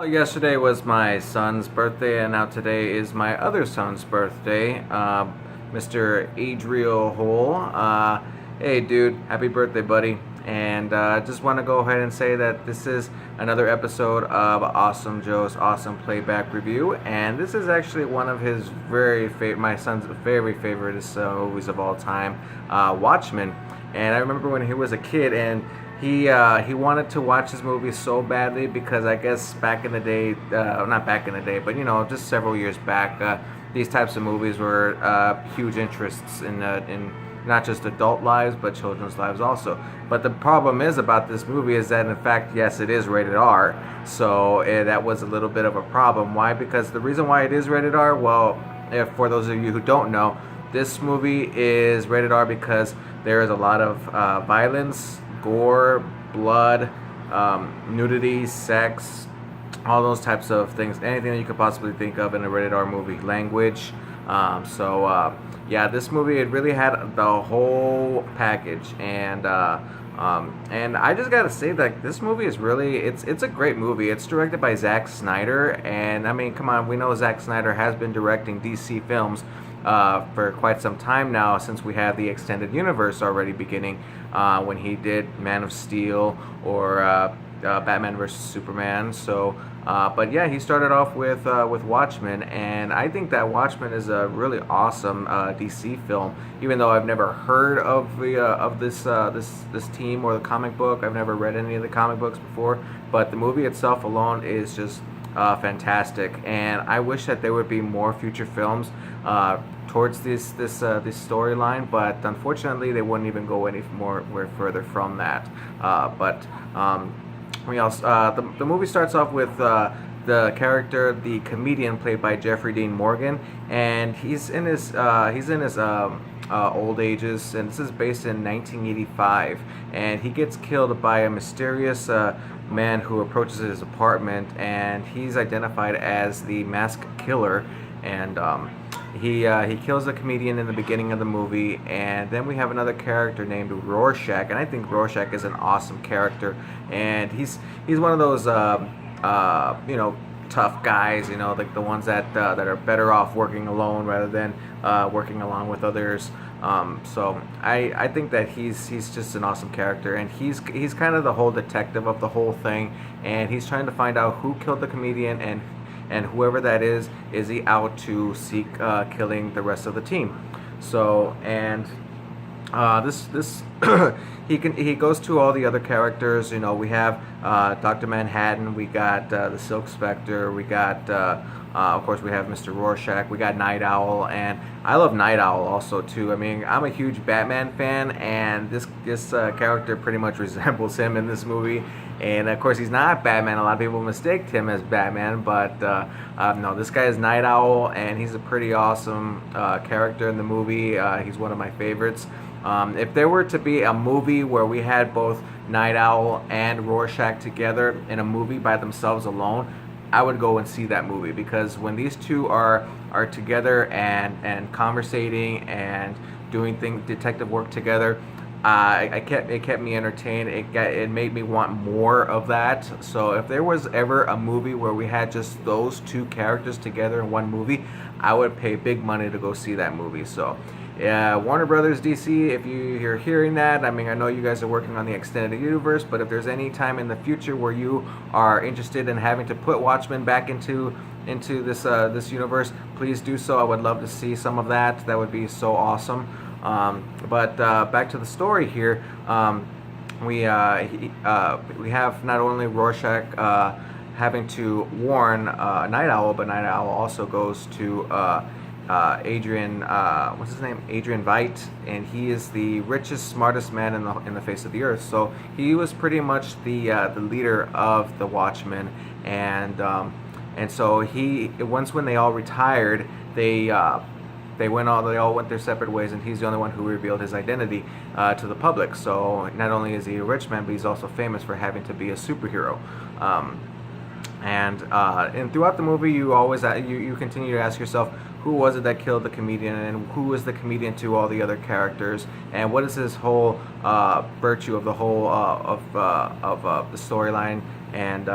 Well, yesterday was my son's birthday, and now today is my other son's birthday, Mr. Adrian Hole. Hey, dude, happy birthday, buddy. And just want to go ahead and say that this is another episode of Awesome Joe's Awesome Playback Review, and this is actually one of his my son's very favorite movies of all time, Watchmen. And I remember when he was a kid, and he wanted to watch this movie so badly because I guess back in the day, not back in the day, but just several years back, these types of movies were huge interests in not just adult lives but children's lives also. But the problem is about this movie is that in fact, yes, it is rated R. So that was a little bit of a problem. Why? Because the reason why it is rated R, well, if for those of you who don't know, this movie is rated R because there is a lot of violence, gore, blood, nudity, sex, all those types of things, anything that you could possibly think of in a rated R movie. Language. Yeah, this movie, it really had the whole package, and I just gotta say that this movie is really, it's a great movie. It's directed by Zack Snyder, and I mean, come on, we know Zack Snyder has been directing DC films for quite some time now, since we have the extended universe already beginning when he did Man of Steel or Batman vs Superman. So, but yeah, he started off with Watchmen, and I think that Watchmen is a really awesome DC film. Even though I've never heard of this team or the comic book, I've never read any of the comic books before. But the movie itself alone is just fantastic, and I wish that there would be more future films towards this storyline, but unfortunately they wouldn't even go any more further from that. We also the movie starts off with the character, the comedian played by Jeffrey Dean Morgan, and he's in his old ages, and this is based in 1985, and he gets killed by a mysterious man who approaches his apartment, and he's identified as the masked killer, and he kills the comedian in the beginning of the movie, and then we have another character named Rorschach, and I think Rorschach is an awesome character, and he's one of those tough guys, like the ones that are better off working alone rather than working along with others. So I think that he's just an awesome character, and he's kind of the whole detective of the whole thing, and he's trying to find out who killed the comedian, and whoever that is he out to seek killing the rest of the team. So, and this he goes to all the other characters. We have Dr. Manhattan, we got the Silk Spectre, we got of course we have Mr. Rorschach, we got Night Owl, and I love Night Owl also too. I mean, I'm a huge Batman fan, and this character pretty much resembles him in this movie. And of course, he's not Batman. A lot of people mistake him as Batman, but no, this guy is Night Owl, and he's a pretty awesome character in the movie. He's one of my favorites. If there were to be a movie where we had both Night Owl and Rorschach together in a movie by themselves alone, I would go and see that movie, because when these two are together and conversating and doing detective work together, it kept me entertained. It made me want more of that. So if there was ever a movie where we had just those two characters together in one movie, I would pay big money to go see that movie. So yeah, Warner Brothers DC, if you're hearing that, I mean, I know you guys are working on the extended universe, but if there's any time in the future where you are interested in having to put Watchmen back into this universe, please do so. I would love to see some of that. That would be so awesome. But back to the story here. We have not only Rorschach having to warn Night Owl, but Night Owl also goes to Adrian, what's his name? Adrian Veidt, and he is the richest, smartest man in the face of the earth. So he was pretty much the leader of the Watchmen, and so once when they all retired, they all went their separate ways, and he's the only one who revealed his identity to the public. So not only is he a rich man, but he's also famous for having to be a superhero. And throughout the movie, you continue to ask yourself, who was it that killed the comedian, and who was the comedian to all the other characters, and what is his whole virtue of the whole of the storyline, and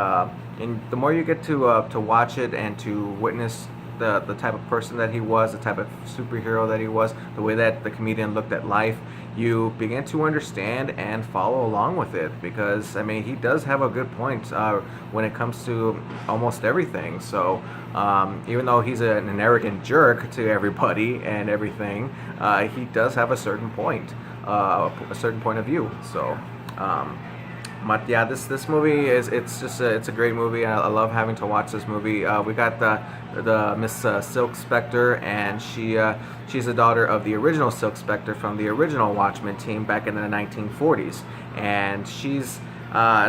and the more you get to watch it and to witness the type of person that he was, the type of superhero that he was, the way that the comedian looked at life, you begin to understand and follow along with it. Because I mean, he does have a good point when it comes to almost everything. So even though he's an arrogant jerk to everybody and everything, he does have a certain point, a certain point of view. So. But yeah, this movie it's a great movie. I love having to watch this movie. We got the Miss Silk Spectre, and she's the daughter of the original Silk Spectre from the original Watchmen team back in the 1940s, and she's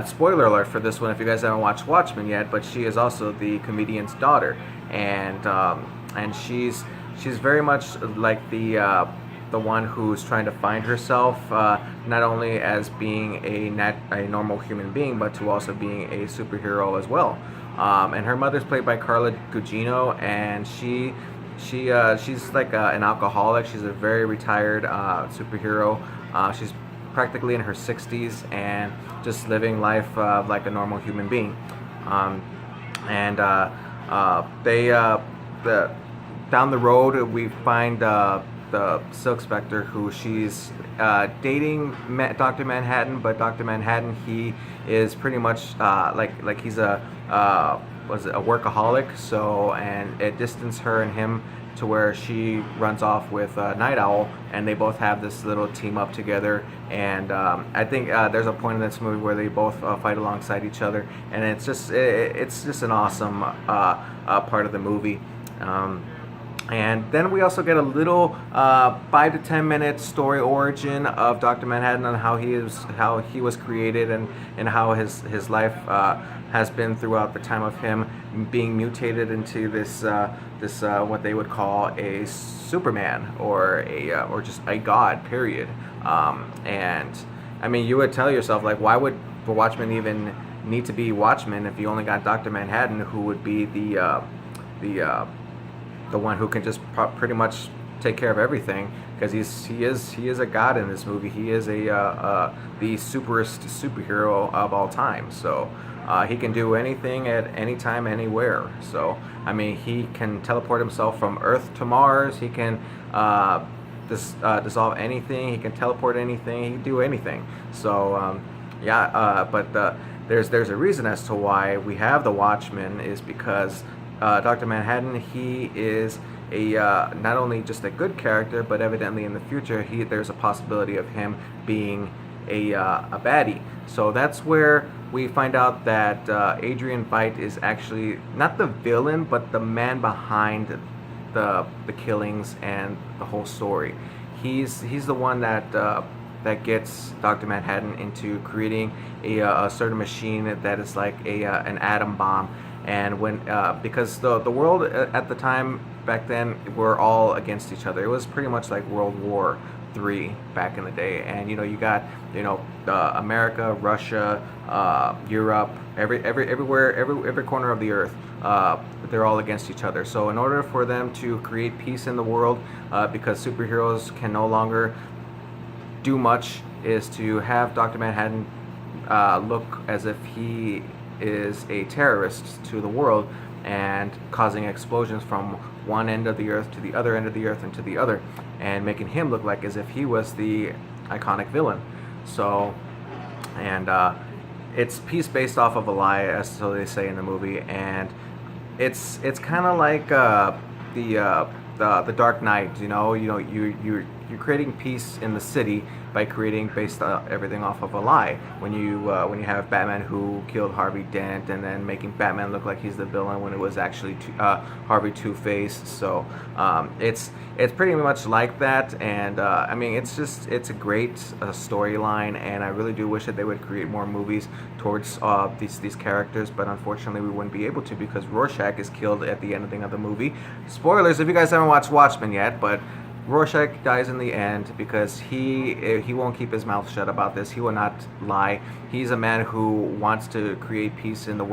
spoiler alert for this one if you guys haven't watched Watchmen yet, but she is also the comedian's daughter, and she's very much like the one who's trying to find herself, not only as being a normal human being, but to also being a superhero as well. And her mother's played by Carla Gugino, and she's like an alcoholic. She's a very retired superhero. She's practically in her 60s and just living life like a normal human being. And they the down the road we find the Silk Spectre, who she's dating Dr. Manhattan, but Dr. Manhattan, he is pretty much like he's a workaholic. So, and it distanced her and him to where she runs off with Night Owl, and they both have this little team up together. And I think there's a point in this movie where they both fight alongside each other, and it's just an awesome part of the movie. And then we also get a little 5 to 10 minute story origin of Dr. Manhattan and how he was created, and how his life has been throughout the time of him being mutated into this what they would call a Superman, or just a god, period. And I mean, you would tell yourself, like, why would the Watchmen even need to be Watchmen if you only got Dr. Manhattan, who would be the one who can just pretty much take care of everything, because he is a god in this movie. He is the superest superhero of all time. So he can do anything at any time, anywhere. So I mean, he can teleport himself from Earth to Mars. He can dissolve anything. He can teleport anything. He can do anything. So but there's a reason as to why we have the Watchmen, is because Dr. Manhattan, he is not only just a good character, but evidently in the future there's a possibility of him being a baddie. So that's where we find out that Adrian Veidt is actually not the villain, but the man behind the killings and the whole story. He's the one that gets Dr. Manhattan into creating a certain machine that is like an atom bomb. And when because the world at the time back then were all against each other. It was pretty much like World War III back in the day. And you got America, Russia, Europe, every corner of the earth. They're all against each other. So in order for them to create peace in the world, because superheroes can no longer do much, is to have Dr. Manhattan look as if he is a terrorist to the world, and causing explosions from one end of the earth to the other end of the earth and to the other, and making him look like as if he was the iconic villain. So, and it's peace based off of a lie, as so they say in the movie, and it's kind of like the Dark Knight. You're creating peace in the city by creating based everything off of a lie. When you have Batman who killed Harvey Dent, and then making Batman look like he's the villain when it was actually Harvey Two-Face. So it's pretty much like that. And I mean, it's a great storyline, and I really do wish that they would create more movies towards these characters. But unfortunately, we wouldn't be able to, because Rorschach is killed at the ending of the movie. Spoilers if you guys haven't watched Watchmen yet, but Rorschach dies in the end because he won't keep his mouth shut about this. He will not lie. He's a man who wants to create peace in the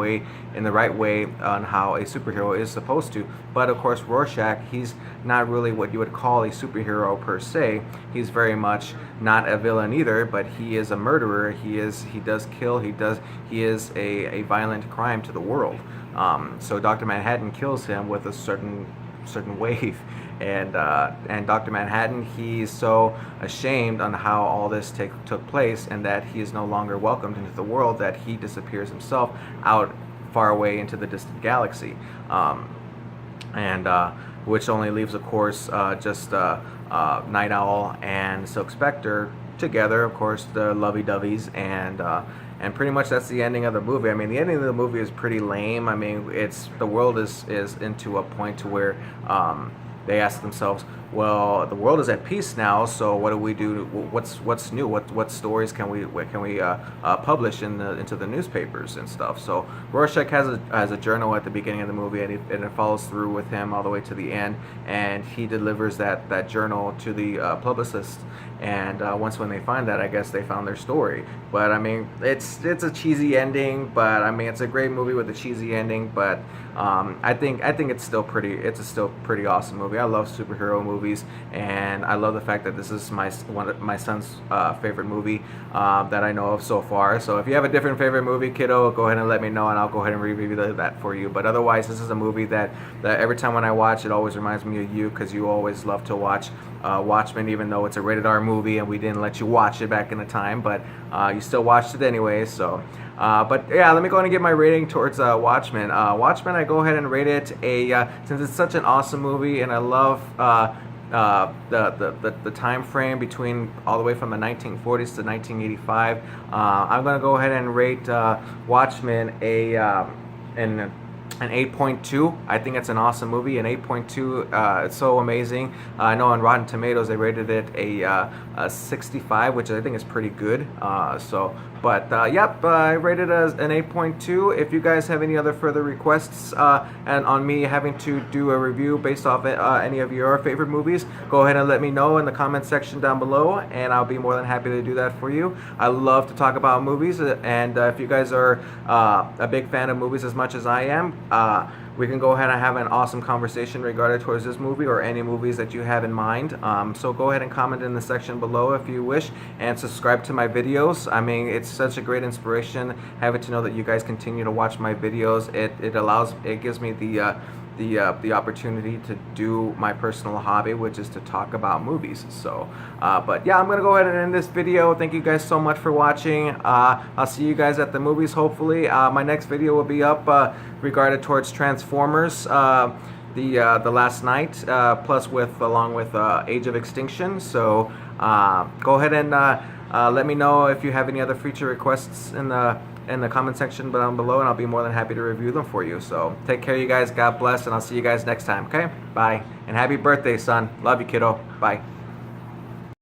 right way on how a superhero is supposed to. But of course, Rorschach, he's not really what you would call a superhero per se. He's very much not a villain either, but he is a murderer. He does kill. He is a violent crime to the world. So Dr. Manhattan kills him with a certain wave. And Dr. Manhattan, he's so ashamed on how all this took place, and that he is no longer welcomed into the world, that he disappears himself out far away into the distant galaxy, which only leaves, of course, just Night Owl and Silk Spectre together, of course, the lovey-doveys, and pretty much that's the ending of the movie. I mean, the ending of the movie is pretty lame. I mean, the world is into a point to where they ask themselves, well, the world is at peace now, so what do we do? What's new? What stories can we publish into the newspapers and stuff? So Rorschach has a journal at the beginning of the movie, and it follows through with him all the way to the end, and he delivers that journal to the publicist. And once when they find that, I guess they found their story. But I mean, it's a cheesy ending, but I mean, it's a great movie with a cheesy ending. But I think it's still pretty awesome movie. I love superhero movies, and I love the fact that this is my son's favorite movie that I know of so far. So if you have a different favorite movie, kiddo, go ahead and let me know, and I'll go ahead and review that for you. But otherwise, this is a movie that every time when I watch, it always reminds me of you, because you always love to watch Watchmen, even though it's a rated R movie and we didn't let you watch it back in the time, but you still watched it anyway. So but yeah, let me go ahead and get my rating towards Watchmen. Watchmen, I go ahead and rate it since it's such an awesome movie, and I love the time frame between all the way from the 1940s to 1985. I'm gonna go ahead and rate Watchmen an 8.2. I think it's an awesome movie. An 8.2. It's so amazing. I know on Rotten Tomatoes they rated it a 65, which I think is pretty good. Yep, I rated it as an 8.2. If you guys have any other further requests and on me having to do a review based off any of your favorite movies, go ahead and let me know in the comment section down below, and I'll be more than happy to do that for you. I love to talk about movies, and if you guys are a big fan of movies as much as I am, we can go ahead and have an awesome conversation regarding towards this movie or any movies that you have in mind. So go ahead and comment in the section below if you wish, and subscribe to my videos. I mean, it's such a great inspiration having to know that you guys continue to watch my videos. It gives me the opportunity to do my personal hobby, which is to talk about movies. So but yeah, I'm gonna go ahead and end this video. Thank you guys so much for watching. I'll see you guys at the movies, hopefully. My next video will be up regarded towards Transformers, the last night, plus along with Age of Extinction. So go ahead and let me know if you have any other feature requests in the comment section down below, and I'll be more than happy to review them for you. So take care, you guys. God bless, and I'll see you guys next time. Okay, bye, and happy birthday, son. Love you, kiddo. Bye.